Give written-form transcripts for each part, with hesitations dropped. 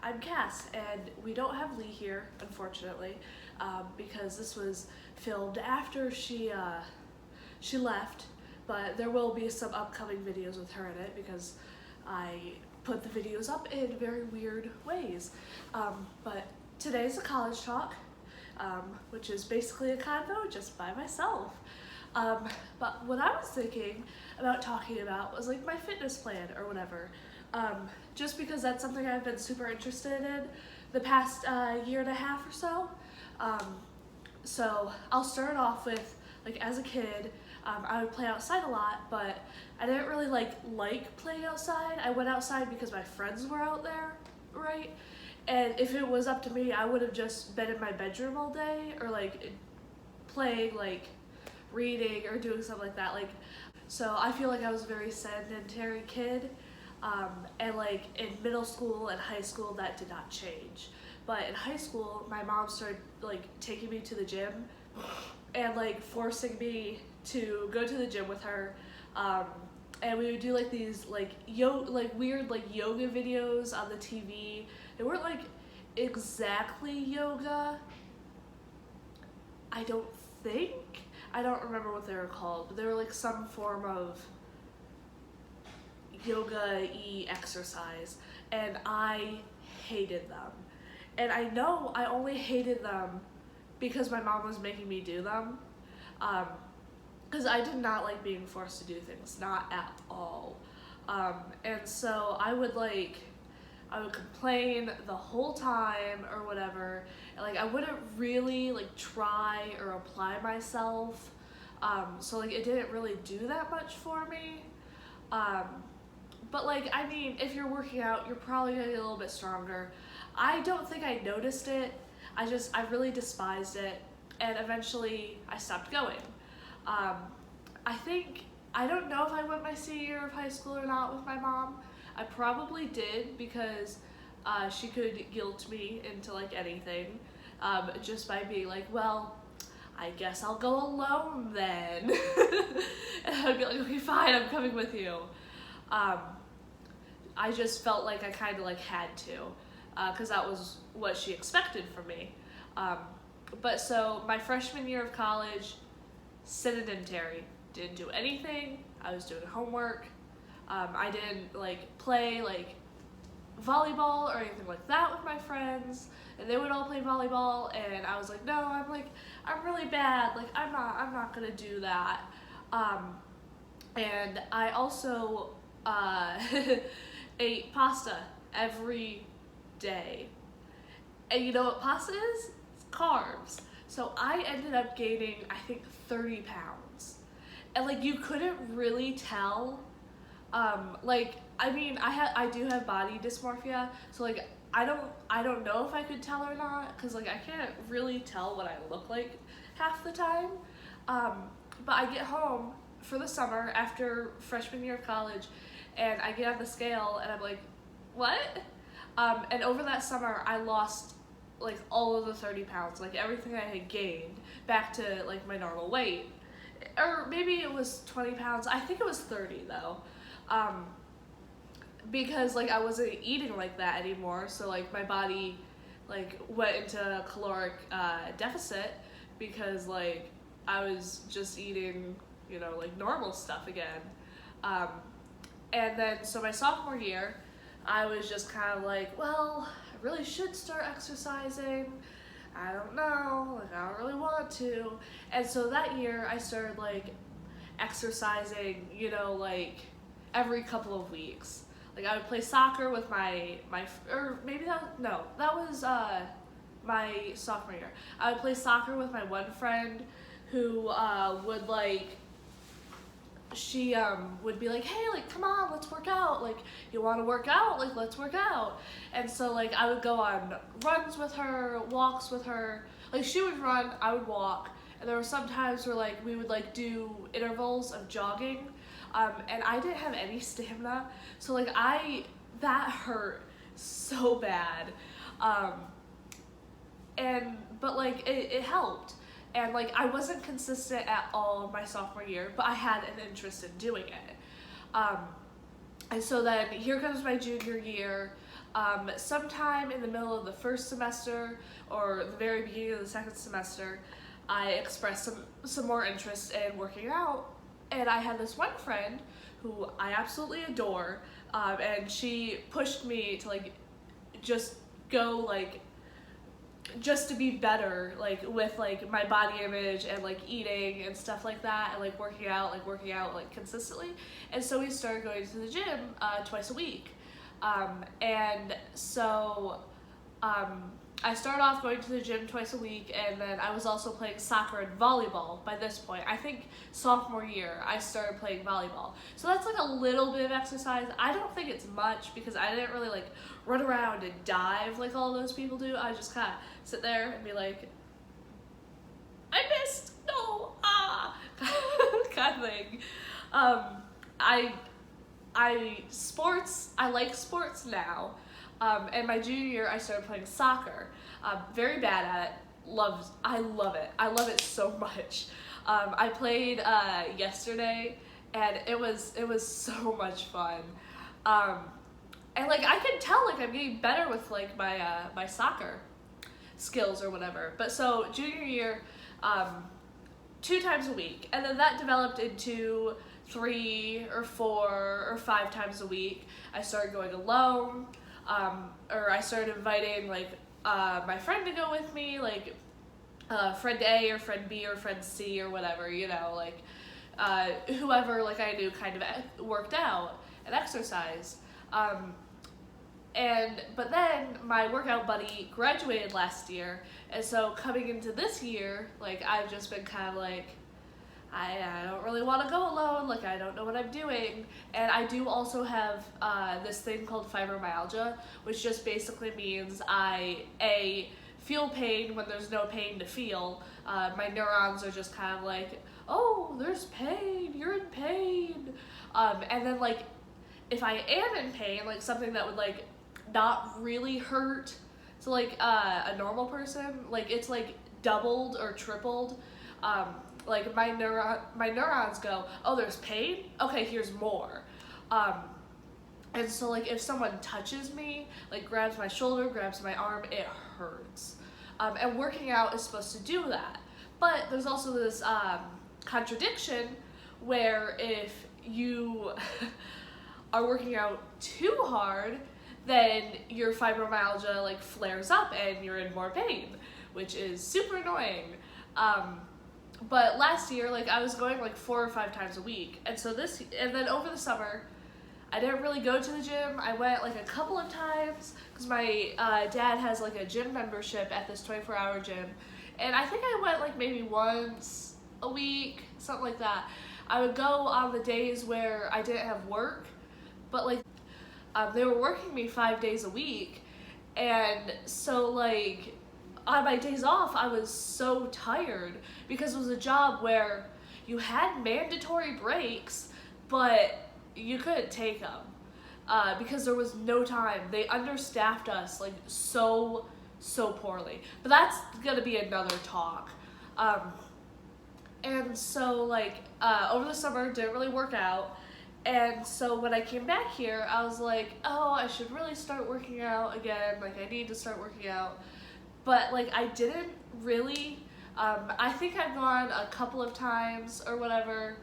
I'm Cass, and we don't have Lee here, unfortunately, because this was filmed after she left, but there will be some upcoming videos with her in it because I put the videos up in very weird ways. But today's a college talk, which is basically a convo just by myself. But what I was thinking about talking about was like my fitness plan or whatever. Just because that's something I've been super interested in the past year and a half or so. So I'll start off with, like, as a kid, I would play outside a lot, but I didn't really like playing outside. I went outside because my friends were out there, right? And if it was up to me, I would have just been in my bedroom all day or like playing, like reading or doing something like that. So I feel like I was a very sedentary kid. And like in middle school and high school, that did not change. But in high school, my mom started like taking me to the gym and like forcing me to go to the gym with her. And we would do like these like weird like yoga videos on the TV. They weren't like exactly yoga. I don't think. I don't remember what they were called, but they were like some form of yoga-y exercise, and I hated them. And I know I only hated them because my mom was making me do them, because I did not like being forced to do things, not at all. And so I would complain the whole time or whatever, and like I wouldn't really like try or apply myself, so like it didn't really do that much for me. But like, I mean, if you're working out, you're probably gonna get a little bit stronger. I don't think I noticed it. I really despised it, and eventually I stopped going. I don't know if I went my senior year of high school or not with my mom. I probably did because she could guilt me into like anything, just by being like, well, I guess I'll go alone then. And I'd be like, okay, fine, I'm coming with you. I just felt like I kind of like had to, because that was what she expected from me. But so my freshman year of college, sedentary, didn't do anything. I was doing homework. I didn't like play like volleyball or anything like that with my friends, and they would all play volleyball, and I was like, no, I'm really bad. Like I'm not gonna do that. And I also ate pasta every day. And you know what pasta is? It's carbs. So I ended up gaining, I think, 30 pounds. And like you couldn't really tell. I do have body dysmorphia, so like I don't know if I could tell or not, because like I can't really tell what I look like half the time. But I get home for the summer after freshman year of college, and I get on the scale and I'm like, what? And over that summer I lost like all of the 30 pounds, like everything I had gained, back to like my normal weight. Or maybe it was 20 pounds. I think it was 30 though. Because like I wasn't eating like that anymore, so like my body like went into caloric deficit because like I was just eating, you know, like normal stuff again. And then so my sophomore year, I was just kind of like, well, I really should start exercising. I don't know, like I don't really want to. And so that year I started like exercising, you know, like every couple of weeks. Like I would play soccer with my my sophomore year. I would play soccer with my one friend who would like, she would be like, hey, like come on, let's work out. Like you want to work out? Like let's work out. And so like I would go on runs with her, walks with her. Like she would run, I would walk. And there were some times where like we would like do intervals of jogging. And I didn't have any stamina, so like that hurt so bad. But like it helped. And like I wasn't consistent at all my sophomore year, but I had an interest in doing it. And so then here comes my junior year. Sometime in the middle of the first semester or the very beginning of the second semester, I expressed some more interest in working out, and I had this one friend who I absolutely adore, and she pushed me to like just go like just to be better like with like my body image and like eating and stuff like that, and like working out like consistently. And so we started going to the gym twice a week, and so I started off going to the gym twice a week, and then I was also playing soccer and volleyball by this point. I think sophomore year I started playing volleyball. So that's like a little bit of exercise. I don't think it's much because I didn't really like run around and dive like all those people do. I just kind of sit there and be like, I missed, no, kind of thing. I like sports now. And my junior year, I started playing soccer. Very bad at it. I love it. I love it so much. I played yesterday, and it was so much fun. And like I can tell like I'm getting better with like my soccer skills or whatever. But so junior year, 2 times a week, and then that developed into 3 or 4 or 5 times a week. I started going alone. Or I started inviting like my friend to go with me, like friend A or friend B or friend C or whatever, you know, like whoever like I knew kind of worked out and exercised. But then my workout buddy graduated last year, and so coming into this year, like I've just been kind of like, I don't really want to go alone, like I don't know what I'm doing. And I do also have this thing called fibromyalgia, which just basically means I feel pain when there's no pain to feel. My neurons are just kind of like, oh, there's pain, you're in pain. And then like, if I am in pain, like something that would like not really hurt to like a normal person, like it's like doubled or tripled. Like my neurons go, oh, there's pain? Okay, here's more. And so like if someone touches me, like grabs my shoulder, grabs my arm, it hurts. And working out is supposed to do that. But there's also this contradiction where if you are working out too hard, then your fibromyalgia like flares up and you're in more pain, which is super annoying. But last year, like I was going like 4 or 5 times a week, and so and then over the summer, I didn't really go to the gym. I went like a couple of times because my dad has like a gym membership at this 24-hour gym, and I think I went like maybe once a week, something like that. I would go on the days where I didn't have work, but like they were working me 5 days a week, and so like on my days off, I was so tired because it was a job where you had mandatory breaks, but you couldn't take them because there was no time. They understaffed us like so poorly. But that's gonna be another talk. And so like over the summer, didn't really work out. And so when I came back here, I was like, oh, I should really start working out again. Like I need to start working out. But like I didn't really, I think I've gone a couple of times or whatever,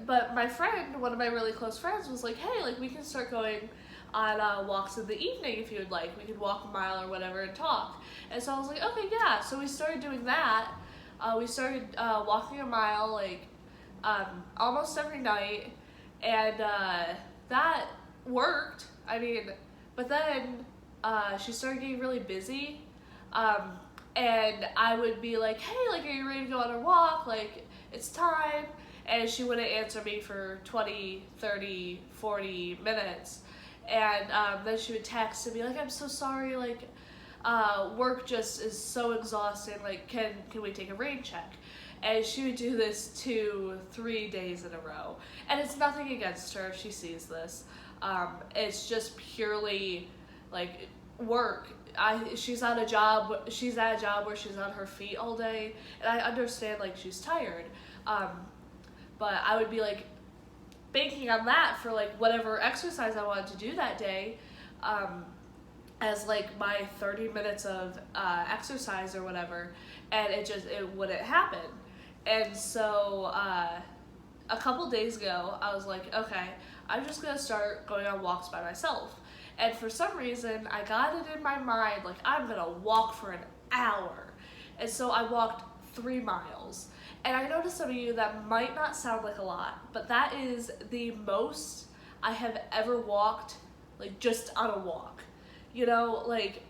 but my friend, one of my really close friends, was like, hey, like we can start going on walks in the evening if you would like. We could walk a mile or whatever and talk. And so I was like, okay, yeah. So we started doing that. We started walking a mile like almost every night, and that worked. I mean, but then she started getting really busy, and I would be like, hey, like, are you ready to go on a walk? Like, it's time. And she wouldn't answer me for 20, 30, 40 minutes. And then she would text and be like, I'm so sorry, like, work just is so exhausting, like, can we take a rain check? And she would do this 2, 3 days in a row. And it's nothing against her if she sees this. It's just purely like work. She's at a job where she's on her feet all day, and I understand like she's tired. But I would be like, banking on that for like whatever exercise I wanted to do that day, as like my 30 minutes of exercise or whatever, and it wouldn't happen. And so a couple days ago, I was like, okay, I'm just gonna start going on walks by myself. And for some reason, I got it in my mind, like, I'm gonna walk for an hour. And so I walked 3 miles. And I know to some of you that might not sound like a lot, but that is the most I have ever walked, like, just on a walk. You know, like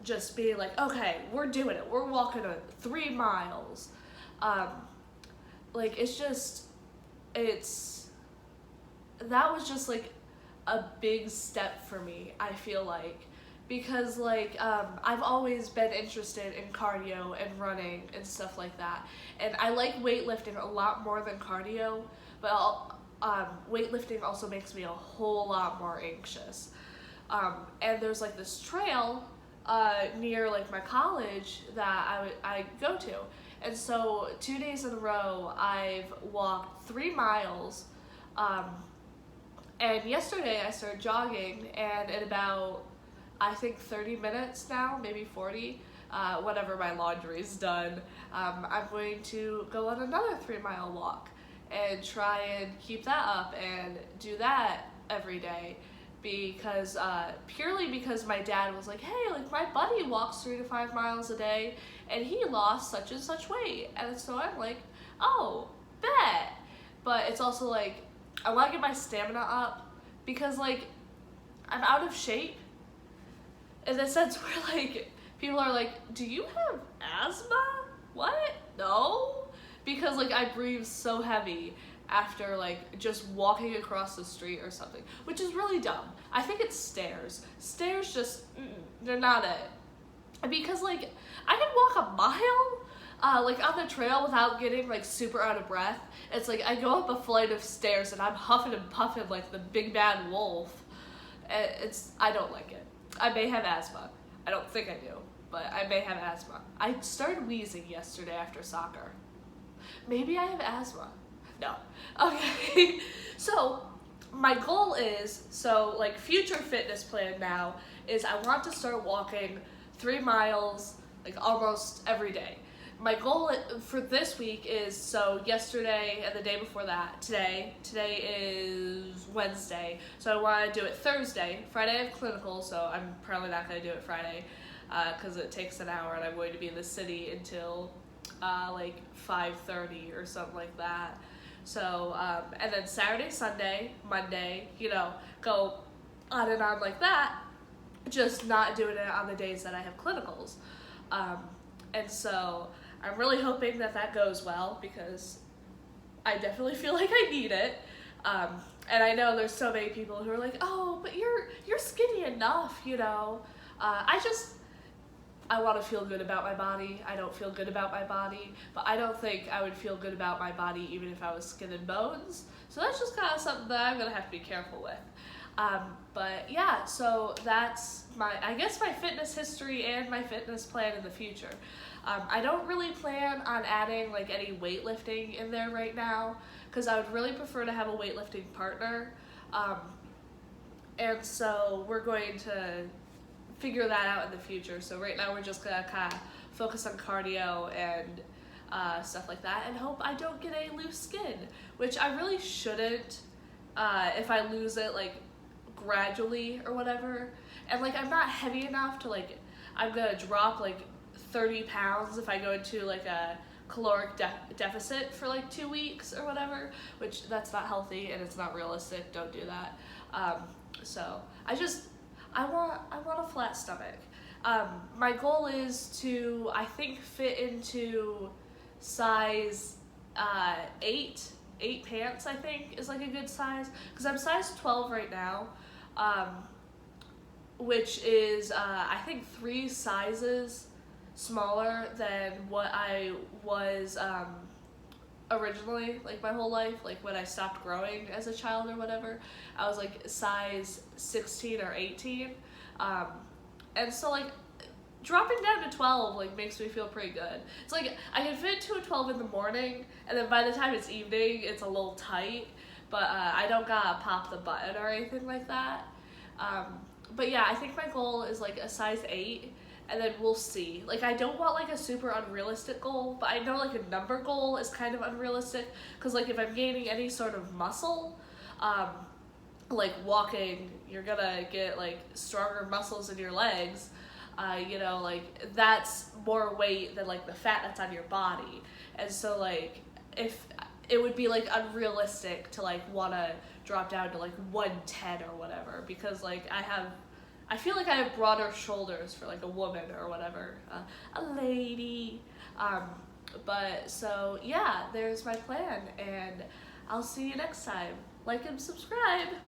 just being like, okay, we're doing it. We're walking 3 miles. Like, that was just like a big step for me, I feel like, because like I've always been interested in cardio and running and stuff like that, and I like weightlifting a lot more than cardio, but weightlifting also makes me a whole lot more anxious. And there's like this trail near like my college that I go to, and so 2 days in a row I've walked 3 miles. And yesterday I started jogging, and in about, I think 30 minutes now, maybe 40, whenever my laundry's done, I'm going to go on another 3-mile walk and try and keep that up and do that every day, because purely because my dad was like, hey, like my buddy walks 3 to 5 miles a day and he lost such and such weight. And so I'm like, oh, bet. But it's also like, I want to get my stamina up, because like I'm out of shape in the sense where like people are like, do you have asthma? What? No, because like I breathe so heavy after like just walking across the street or something, which is really dumb. I think it's stairs. Stairs just, they're not it. Because like I can walk a mile like on the trail without getting like super out of breath. It's like I go up a flight of stairs and I'm huffing and puffing like the big bad wolf. I don't like it. I may have asthma. I don't think I do, but I may have asthma. I started wheezing yesterday after soccer. Maybe I have asthma. No. Okay. So my goal is, like future fitness plan now is I want to start walking 3 miles like almost every day. My goal for this week is, so yesterday and the day before that, today is Wednesday, so I want to do it Thursday. Friday I have clinical, so I'm probably not going to do it Friday because it takes an hour and I'm going to be in the city until like 5:30 or something like that. So, and then Saturday, Sunday, Monday, go on and on like that, just not doing it on the days that I have clinicals. And so I'm really hoping that goes well, because I definitely feel like I need it. And I know there's so many people who are like, oh, but you're skinny enough, I want to feel good about my body. I don't feel good about my body, but I don't think I would feel good about my body even if I was skin and bones. So that's just kind of something that I'm going to have to be careful with. But yeah, so that's I guess my fitness history and my fitness plan in the future. I don't really plan on adding like any weightlifting in there right now, because I would really prefer to have a weightlifting partner. And so we're going to figure that out in the future. So right now we're just gonna kind of focus on cardio and stuff like that, and hope I don't get any loose skin, which I really shouldn't if I lose it like gradually or whatever. And like I'm not heavy enough to like, I'm gonna drop like 30 pounds if I go into like a caloric deficit for like 2 weeks or whatever, which that's not healthy and it's not realistic. Don't do that. So I want a flat stomach. My goal is to, I think, fit into size 8 pants, I think, is like a good size, because I'm size 12 right now, which is I think 3 sizes smaller than what I was originally, like my whole life, like when I stopped growing as a child or whatever. I was like size 16 or 18, and so like dropping down to 12 like makes me feel pretty good. It's like I can fit into a 12 in the morning, and then by the time it's evening it's a little tight, but I don't gotta pop the button or anything like that. But yeah, I think my goal is like a size 8, and then we'll see. Like, I don't want like a super unrealistic goal, but I know like a number goal is kind of unrealistic, because like if I'm gaining any sort of muscle, like walking, you're gonna get like stronger muscles in your legs. You know, like that's more weight than like the fat that's on your body. And so like if it would be like unrealistic to like want to drop down to like 110 or whatever, because like I feel like I have broader shoulders for like a woman or whatever, a lady. But so yeah, there's my plan, and I'll see you next time. Like and subscribe.